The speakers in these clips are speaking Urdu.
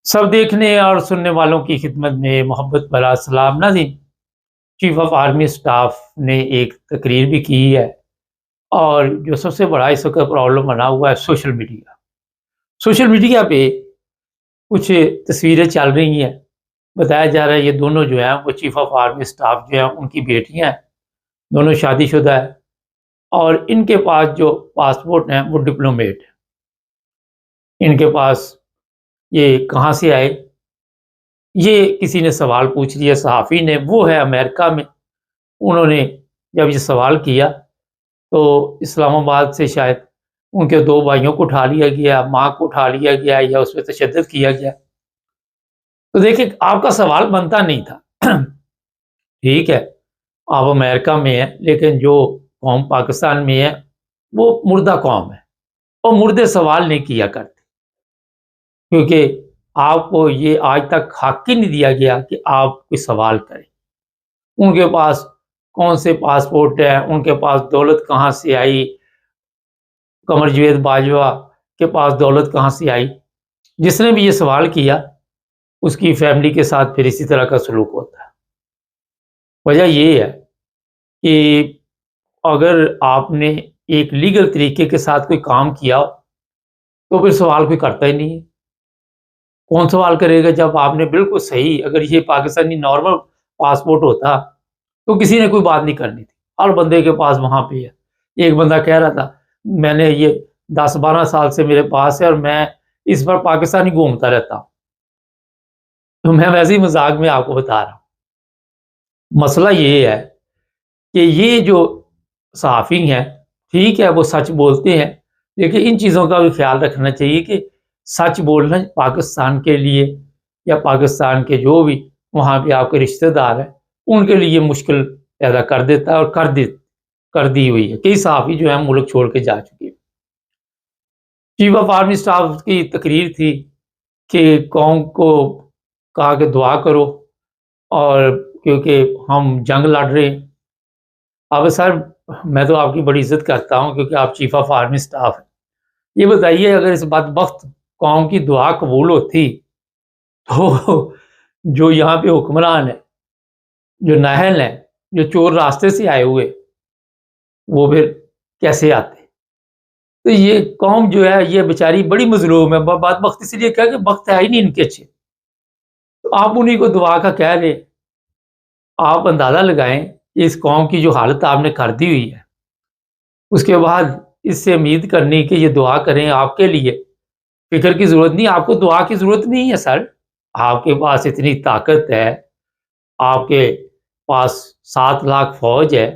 سب دیکھنے اور سننے والوں کی خدمت میں محبت بھرا سلام ناظرین۔ چیف آف آرمی اسٹاف نے ایک تقریر بھی کی ہے، اور جو سب سے بڑا اس وقت پرابلم بنا ہوا ہے سوشل میڈیا پہ کچھ تصویریں چل رہی ہیں۔ بتایا جا رہا ہے یہ دونوں جو ہیں وہ چیف آف آرمی اسٹاف جو ہیں ان کی بیٹیاں ہیں، دونوں شادی شدہ ہیں، اور ان کے پاس جو پاسپورٹ ہیں وہ ڈپلومیٹ ہیں۔ ان کے پاس یہ کہاں سے آئے؟ یہ کسی نے سوال پوچھ لیا، صحافی نے، وہ ہے امریکہ میں۔ انہوں نے جب یہ سوال کیا تو اسلام آباد سے شاید ان کے دو بھائیوں کو اٹھا لیا گیا، ماں کو اٹھا لیا گیا، یا اس پہ تشدد کیا گیا۔ تو دیکھیں، آپ کا سوال بنتا نہیں تھا۔ ٹھیک ہے، آپ امریکہ میں ہیں، لیکن جو قوم پاکستان میں ہے وہ مردہ قوم ہے، اور مردے سوال نہیں کیا کرتے، کیونکہ آپ کو یہ آج تک حق ہی نہیں دیا گیا کہ آپ کوئی سوال کریں۔ ان کے پاس کون سے پاسپورٹ ہیں، ان کے پاس دولت کہاں سے آئی، قمر جاوید باجوہ کے پاس دولت کہاں سے آئی؟ جس نے بھی یہ سوال کیا اس کی فیملی کے ساتھ پھر اسی طرح کا سلوک ہوتا ہے۔ وجہ یہ ہے کہ اگر آپ نے ایک لیگل طریقے کے ساتھ کوئی کام کیا ہو تو پھر سوال کوئی کرتا ہی نہیں ہے۔ کون سوال کرے گا جب آپ نے بالکل صحیح، اگر یہ پاکستانی نارمل پاسپورٹ ہوتا تو کسی نے کوئی بات نہیں کرنی تھی، ہر بندے کے پاس وہاں پہ ہے۔ ایک بندہ کہہ رہا تھا میں نے یہ 10-12 سال سے میرے پاس ہے اور میں اس پر پاکستانی گھومتا رہتا ہوں۔ تو میں ویسے ہی مذاق میں آپ کو بتا رہا ہوں۔ مسئلہ یہ ہے کہ یہ جو صحافی ہیں، ٹھیک ہے وہ سچ بولتے ہیں، لیکن ان چیزوں کا بھی خیال رکھنا چاہیے کہ سچ بولنا پاکستان کے لیے یا پاکستان کے جو بھی وہاں پہ آپ کے رشتہ دار ہیں ان کے لیے مشکل پیدا کر دیتا ہے، اور کر دی ہوئی ہے۔ کئی صحافی جو ہیں ملک چھوڑ کے جا چکے ہیں۔ چیف آف آرمی اسٹاف کی تقریر تھی کہ قوم کو کہا کہ دعا کرو، اور کیونکہ ہم جنگ لڑ رہے ہیں۔ اب سر، میں تو آپ کی بڑی عزت کرتا ہوں کیونکہ آپ چیف آف آرمی اسٹاف ہیں۔ یہ بتائیے اگر اس بدبخت قوم کی دعا قبول ہوتی تو جو یہاں پہ حکمران ہے، جو نااہل ہیں، جو چور راستے سے آئے ہوئے، وہ پھر کیسے آتے؟ تو یہ قوم جو ہے یہ بیچاری بڑی مظلوم ہے۔ بدبخت اس لیے کہا کہ وقت ہے ہی نہیں ان کے اچھے، تو آپ انہیں کو دعا کا کہہ رہے۔ آپ اندازہ لگائیں اس قوم کی جو حالت آپ نے کر دی ہوئی ہے، اس کے بعد اس سے امید کرنی کہ یہ دعا کریں آپ کے لیے، فکر کی ضرورت نہیں، آپ کو دعا کی ضرورت نہیں ہے سر۔ آپ کے پاس اتنی طاقت ہے، آپ کے پاس 7 لاکھ فوج ہے،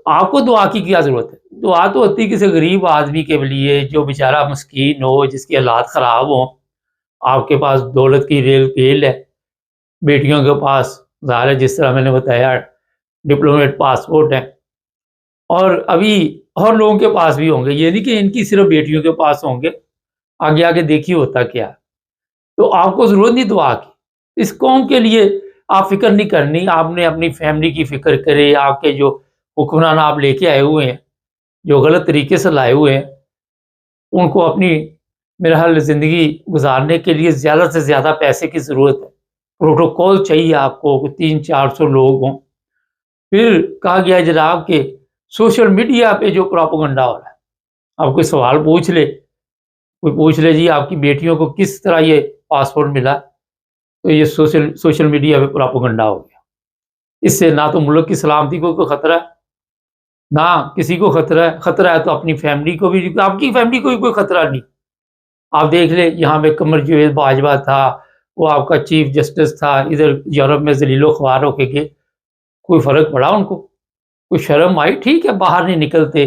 آپ کو دعا کی کیا ضرورت ہے؟ دعا تو ہوتی کسی غریب آدمی کے لیے جو بیچارہ مسکین ہو، جس کے حالات خراب ہوں۔ آپ کے پاس دولت کی ریل پیل ہے، بیٹیوں کے پاس ظاہر ہے جس طرح میں نے بتایا ڈپلومیٹ پاسپورٹ ہے، اور ابھی اور لوگوں کے پاس بھی ہوں گے، یہ نہیں کہ ان کی صرف بیٹیوں کے پاس ہوں گے۔ آگے آگے دیکھیے ہوتا کیا۔ تو آپ کو ضرورت نہیں دعا کی، اس قوم کے لیے آپ فکر نہیں کرنی، آپ نے اپنی فیملی کی فکر کرے۔ آپ کے جو حکمران آپ لے کے آئے ہوئے ہیں، جو غلط طریقے سے لائے ہوئے ہیں، ان کو اپنی میرا حال زندگی گزارنے کے لیے زیادہ سے زیادہ پیسے کی ضرورت ہے، پروٹوکول چاہیے آپ کو، 300-400 لوگ ہوں۔ پھر کہا گیا جناب کہ سوشل میڈیا پہ جو پروپیگنڈا ہو رہا ہے، آپ کوئی سوال پوچھ لے، کوئی پوچھ لے جی آپ کی بیٹیوں کو کس طرح یہ پاسپورٹ ملا، تو یہ سوشل میڈیا پہ پروپیگنڈا ہو گیا۔ اس سے نہ تو ملک کی سلامتی کو کوئی خطرہ ہے، نہ کسی کو خطرہ ہے۔ خطرہ ہے تو اپنی فیملی کو بھی، آپ کی فیملی کو بھی کوئی خطرہ نہیں۔ آپ دیکھ لیں یہاں پہ قمر جاوید باجوہ تھا، وہ آپ کا چیف جسٹس تھا، ادھر یورپ میں ذلیل و خوار ہو کے گئے، کوئی فرق پڑا ان کو؟ کوئی شرم آئی؟ ٹھیک ہے باہر نہیں نکلتے،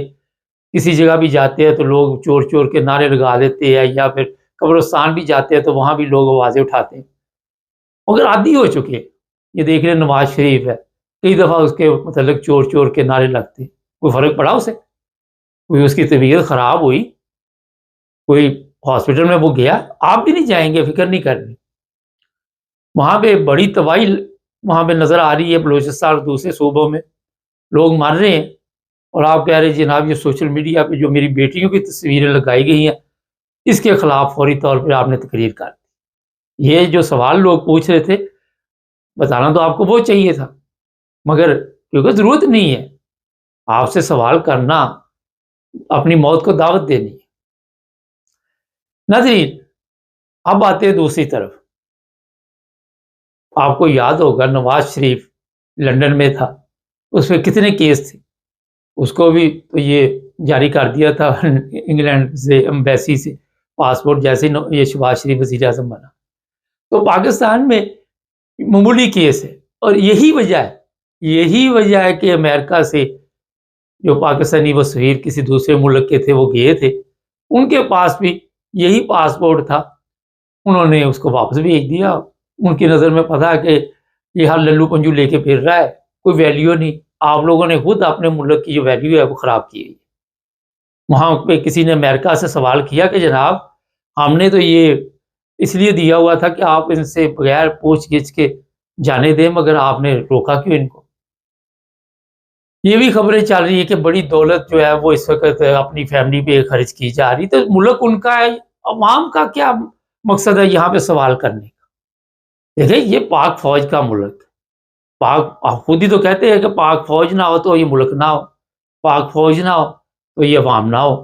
کسی جگہ بھی جاتے ہیں تو لوگ چور چور کے نعرے لگا دیتے ہیں، یا پھر قبرستان بھی جاتے ہیں تو وہاں بھی لوگ آوازیں اٹھاتے ہیں، مگر عادی ہو چکے ہیں۔ یہ دیکھ لیں نواز شریف ہے، کئی دفعہ اس کے متعلق چور چور کے نعرے لگتے ہیں، کوئی فرق پڑا اسے؟ کوئی اس کی طبیعت خراب ہوئی، کوئی ہاسپٹل میں وہ گیا؟ آپ بھی نہیں جائیں گے، فکر نہیں کرنی۔ وہاں پہ بڑی تباہی وہاں پہ نظر آ رہی ہے، بلوچستان اور دوسرے صوبوں میں لوگ مر رہے ہیں، اور آپ کہہ رہے ہیں جناب یہ سوشل میڈیا پہ جو میری بیٹیوں کی تصویریں لگائی گئی ہیں اس کے خلاف فوری طور پہ آپ نے تقریر کر دی۔ یہ جو سوال لوگ پوچھ رہے تھے، بتانا تو آپ کو وہ چاہیے تھا، مگر کیونکہ ضرورت نہیں ہے آپ سے سوال کرنا، اپنی موت کو دعوت دینی ہے۔ ناظرین، اب آتے ہیں دوسری طرف۔ آپ کو یاد ہوگا نواز شریف لندن میں تھا، اس میں کتنے کیس تھے، اس کو بھی تو یہ جاری کر دیا تھا انگلینڈ سے ایمبیسی سے پاسپورٹ، جیسے یہ شہباز شریف وزیر اعظم بنا۔ تو پاکستان میں معمولی کیس ہے، اور یہی وجہ ہے کہ امریکہ سے جو پاکستانی وزیر کسی دوسرے ملک کے تھے وہ گئے تھے، ان کے پاس بھی یہی پاسپورٹ تھا، انہوں نے اس کو واپس بھیج دیا۔ ان کی نظر میں پتا کہ یہ ہر للو پنجو لے کے پھر رہا ہے، کوئی ویلیو نہیں۔ آپ لوگوں نے خود اپنے ملک کی جو ویلیو ہے وہ خراب کی ہے۔ وہاں پہ کسی نے امریکہ سے سوال کیا کہ جناب ہم نے تو یہ اس لیے دیا ہوا تھا کہ آپ ان سے بغیر پوچھ گچھ کے جانے دیں، مگر آپ نے روکا کیوں ان کو؟ یہ بھی خبریں چل رہی ہے کہ بڑی دولت جو ہے وہ اس وقت اپنی فیملی پہ خرچ کی جا رہی، تو ملک ان کا ہے، عوام کا کیا مقصد ہے یہاں پہ سوال کرنے کا؟ دیکھیں یہ پاک فوج کا ملک، پاک خود ہی تو کہتے ہیں کہ پاک فوج نہ ہو تو یہ ملک نہ ہو، پاک فوج نہ ہو تو یہ عوام نہ ہو۔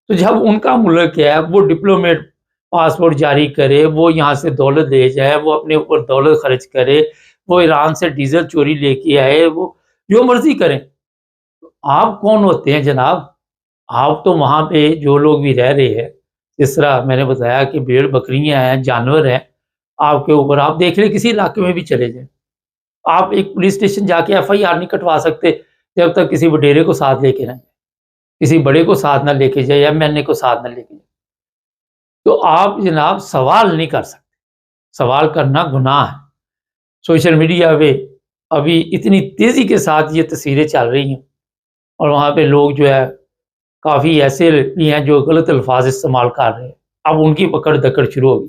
تو جب ان کا ملک ہے، وہ ڈپلومیٹ پاسپورٹ جاری کرے، وہ یہاں سے دولت لے جائے، وہ اپنے اوپر دولت خرچ کرے، وہ ایران سے ڈیزل چوری لے کے آئے، وہ جو مرضی کریں، آپ کون ہوتے ہیں جناب؟ آپ تو وہاں پہ جو لوگ بھی رہ رہے ہیں، جس طرح میں نے بتایا کہ بھیڑ بکریاں ہیں، جانور ہیں آپ کے اوپر، آپ دیکھ لیں کسی علاقے میں بھی چلے جائیں، آپ ایک پولیس اسٹیشن جا کے FIR نہیں کٹوا سکتے جب تک کسی وڈیرے کو ساتھ لے کے نہ جائے، کسی بڑے کو ساتھ نہ لے کے جائے، MNA کو ساتھ نہ لے کے جائے۔ تو آپ جناب سوال نہیں کر سکتے، سوال کرنا گناہ ہے۔ سوشل میڈیا پہ ابھی اتنی تیزی کے ساتھ یہ تصویریں چل رہی ہیں، اور وہاں پہ لوگ جو ہے کافی ایسے بھی ہیں جو غلط الفاظ استعمال کر رہے ہیں، اب ان کی پکڑ دکڑ شروع ہوگی۔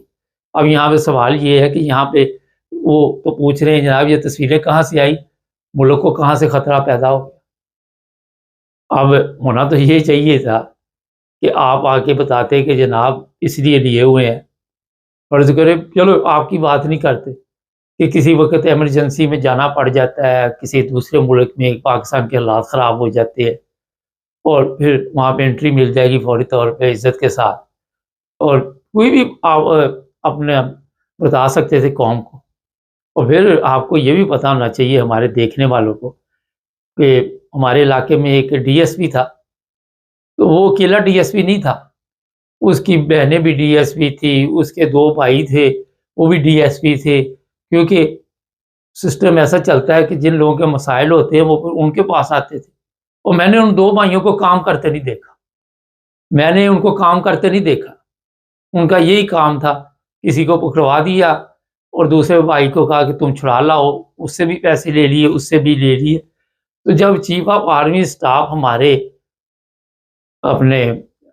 اب یہاں پہ سوال یہ ہے کہ یہاں پہ وہ تو پوچھ رہے ہیں جناب یہ تصویریں کہاں سے آئی، ملک کو کہاں سے خطرہ پیدا ہو گیا؟ اب ہونا تو یہ چاہیے تھا کہ آپ آ کے بتاتے کہ جناب اس لیے لیے ہوئے ہیں، فرض کرے چلو آپ کی بات نہیں کرتے کہ کسی وقت ایمرجنسی میں جانا پڑ جاتا ہے کسی دوسرے ملک میں، پاکستان کے حالات خراب ہو جاتے ہیں، اور پھر وہاں پہ انٹری مل جائے گی فوری طور پہ عزت کے ساتھ، اور کوئی بھی آپ اپنے بتا سکتے تھے قوم کو۔ اور پھر آپ کو یہ بھی پتہ ہونا چاہیے ہمارے دیکھنے والوں کو کہ ہمارے علاقے میں ایک DSP تھا، تو وہ اکیلا DSP نہیں تھا، اس کی بہنیں بھی DSP تھی، اس کے 2 بھائی تھے وہ بھی DSP تھے، کیونکہ سسٹم ایسا چلتا ہے کہ جن لوگوں کے مسائل ہوتے ہیں وہ پھر ان کے پاس آتے تھے۔ اور میں نے ان 2 بھائیوں کو کام کرتے نہیں دیکھا، میں نے ان کو کام کرتے نہیں دیکھا، ان کا یہی کام تھا، کسی کو پکڑوا دیا اور دوسرے بھائی کو کہا کہ تم چھڑا لاؤ، اس سے بھی پیسے لے لیے، اس سے بھی لے لیے۔ تو جب چیف آف آرمی اسٹاف ہمارے اپنے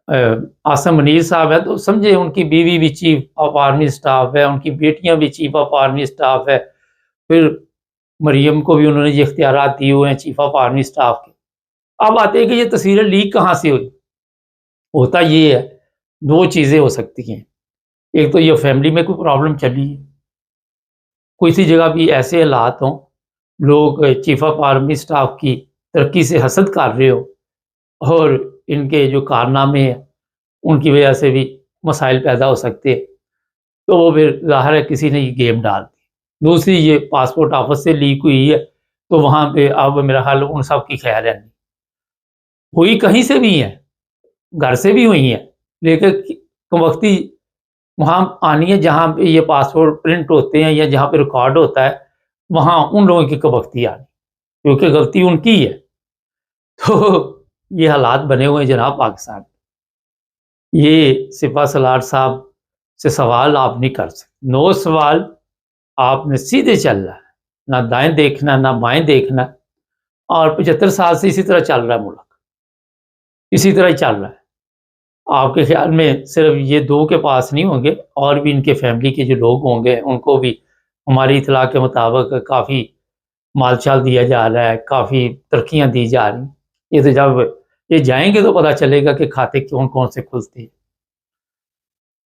عاصم منیر صاحب ہے، تو سمجھے ان کی بیوی بھی چیف آف آرمی اسٹاف ہے، ان کی بیٹیاں بھی چیف آف آرمی اسٹاف ہے، پھر مریم کو بھی انہوں نے یہ اختیارات دیے ہوئے ہیں چیف آف آرمی اسٹاف کے۔ اب آتے ہیں کہ یہ تصویریں لیک کہاں سے ہوئی؟ ہوتا یہ ہے 2 چیزیں ہو سکتی ہیں، ایک تو یہ فیملی میں کوئی پرابلم چلی ہے، کوئی سی جگہ بھی ایسے حالات ہوں، لوگ چیف آف آرمی اسٹاف کی ترقی سے حسد کر رہے ہو، اور ان کے جو کارنامے ہیں ان کی وجہ سے بھی مسائل پیدا ہو سکتے ہیں، تو وہ پھر ظاہر ہے کسی نے یہ گیم ڈال دی۔ دوسری یہ پاسپورٹ آفس سے لیک ہوئی ہے، تو وہاں پہ اب میرا خیال ان سب کی خیر ہے نہیں، ہوئی کہیں سے بھی ہے، گھر سے بھی ہوئی ہیں، لیکن وقتی وہاں آنی ہے جہاں پہ یہ پاسپورٹ پرنٹ ہوتے ہیں یا جہاں پہ ریکارڈ ہوتا ہے، وہاں ان لوگوں کی وقتی آنی، کیونکہ غلطی ان کی ہے۔ تو یہ حالات بنے ہوئے ہیں جناب پاکستان، یہ سپہ سالار صاحب سے سوال آپ نہیں کر سکتے، 9 سوال آپ نے سیدھے چل رہا ہے، نہ دائیں دیکھنا نہ بائیں دیکھنا، اور 75 سال سے اسی طرح چل رہا ہے ملک، اسی طرح ہی چل رہا ہے۔ آپ کے خیال میں صرف یہ 2 کے پاس نہیں ہوں گے، اور بھی ان کے فیملی کے جو لوگ ہوں گے ان کو بھی ہماری اطلاع کے مطابق کافی مال چال دیا جا رہا ہے، کافی ترقیاں دی جا رہی ہیں۔ یہ تو جب یہ جائیں گے تو پتہ چلے گا کہ کھاتے کون کون سے کھلتے ہیں۔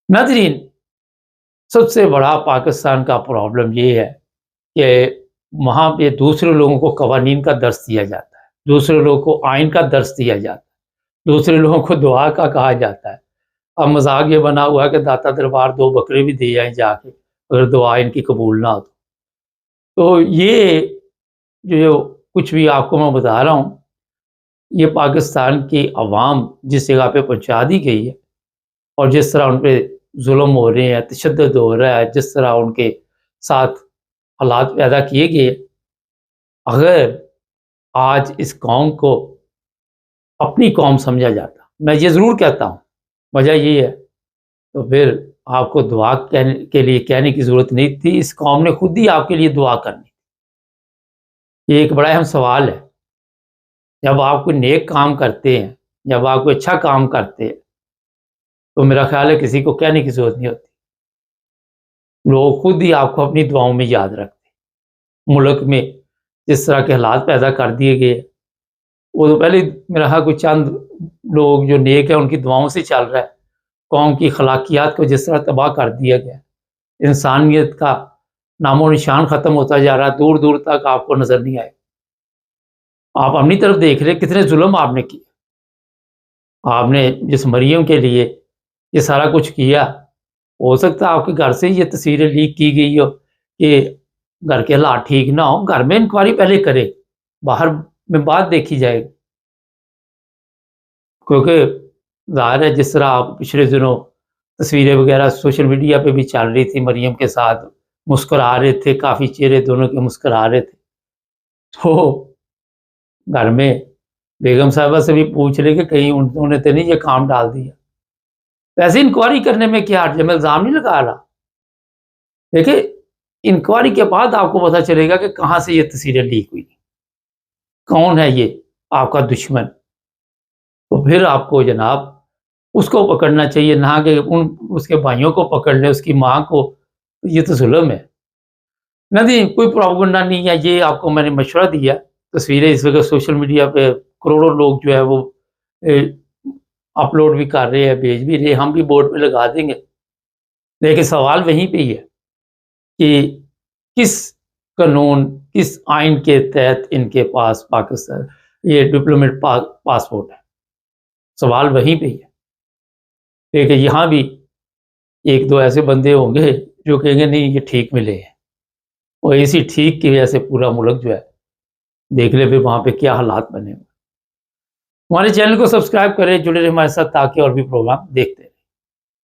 ناظرین، سب سے بڑا پاکستان کا پرابلم یہ ہے کہ وہاں پہ دوسرے لوگوں کو قوانین کا درس دیا جاتا ہے، دوسرے لوگوں کو آئین کا درس دیا جاتا ہے، دوسرے لوگوں کو دعا کا کہا جاتا ہے۔ اب مذاق یہ بنا ہوا ہے کہ داتا دربار 2 بکرے بھی دے جائیں جا کے، اگر دعا ان کی قبول نہ ہو تو یہ جو کچھ بھی آپ کو میں بتا رہا ہوں، یہ پاکستان کی عوام جس جگہ پہ پہنچا دی گئی ہے اور جس طرح ان پہ ظلم ہو رہے ہیں، تشدد ہو رہا ہے، جس طرح ان کے ساتھ حالات پیدا کیے گئے، اگر آج اس قوم کو اپنی قوم سمجھا جاتا، میں یہ ضرور کہتا ہوں، وجہ یہ ہے، تو پھر آپ کو دعا کے لیے کہنے کی ضرورت نہیں تھی، اس قوم نے خود ہی آپ کے لیے دعا کرنی۔ یہ ایک بڑا اہم سوال ہے۔ جب آپ کوئی نیک کام کرتے ہیں، جب آپ کوئی اچھا کام کرتے ہیں، تو میرا خیال ہے کسی کو کہنے کی ضرورت نہیں ہوتی، لوگ خود ہی آپ کو اپنی دعاؤں میں یاد رکھتے۔ ملک میں جس طرح کے حالات پیدا کر دیے گئے، وہ تو پہلے میرا خیال کوئی چند لوگ جو نیک ہیں ان کی دعاؤں سے چل رہا ہے، قوم کی خلاقیات کو جس طرح تباہ کر دیا گیا، انسانیت کا نام و نشان ختم ہوتا جا رہا ہے، دور دور تک آپ کو نظر نہیں آئے۔ آپ اپنی طرف دیکھ رہے کتنے ظلم آپ نے کیے، آپ نے جس مریم کے لیے یہ سارا کچھ کیا، ہو سکتا ہے آپ کے گھر سے یہ تصویریں لیک کی گئی ہو کہ گھر کے حالات ٹھیک نہ ہو، گھر میں انکوائری پہلے کرے، باہر میں بات دیکھی جائے گی، کیونکہ ظاہر ہے جس طرح آپ پچھلے دنوں تصویریں وغیرہ سوشل میڈیا پہ بھی چل رہی تھی، مریم کے ساتھ مسکرا رہے تھے، کافی چہرے دونوں کے مسکرا رہے تھے، تو گھر میں بیگم صاحبہ سے بھی پوچھ لے کہ کہیں انہوں نے تو نہیں یہ کام ڈال دیا۔ ویسے انکوائری کرنے میں کیا حرج ہے، میں الزام نہیں لگا رہا، دیکھیں انکوائری کے بعد آپ کو پتہ چلے گا کہ کہاں سے یہ تصویریں لیک ہوئی، کون ہے یہ آپ کا دشمن، تو پھر آپ کو جناب اس کو پکڑنا چاہیے، نہ کہ اس کے بھائیوں کو پکڑ لیں، اس کی ماں کو۔ یہ تو ظلم ہے۔ نہیں، کوئی پروپیگنڈا نہیں ہے، یہ آپ کو میں نے مشورہ دیا۔ تصویریں اس وقت سوشل میڈیا پہ کروڑوں لوگ جو ہے وہ اپلوڈ بھی کر رہے ہیں، بھیج بھی رہے ہیں، ہم بھی بورڈ پہ لگا دیں گے، لیکن سوال وہیں پہ ہی ہے کہ کس قانون، کس آئین کے تحت ان کے پاس پاکستان یہ ڈپلومیٹ پاسپورٹ ہے، سوال وہیں پہ ہی ہے۔ لیکن یہاں بھی ایک دو ایسے بندے ہوں گے جو کہیں گے نہیں یہ ٹھیک ملے ہیں، اور اسی ٹھیک کی وجہ سے پورا ملک جو ہے دیکھ لے پھر وہاں پہ کیا حالات بنے ہوئے۔ ہمارے چینل کو سبسکرائب کریں، جڑے رہے ہمارے ساتھ تاکہ اور بھی پروگرام دیکھتے رہیں۔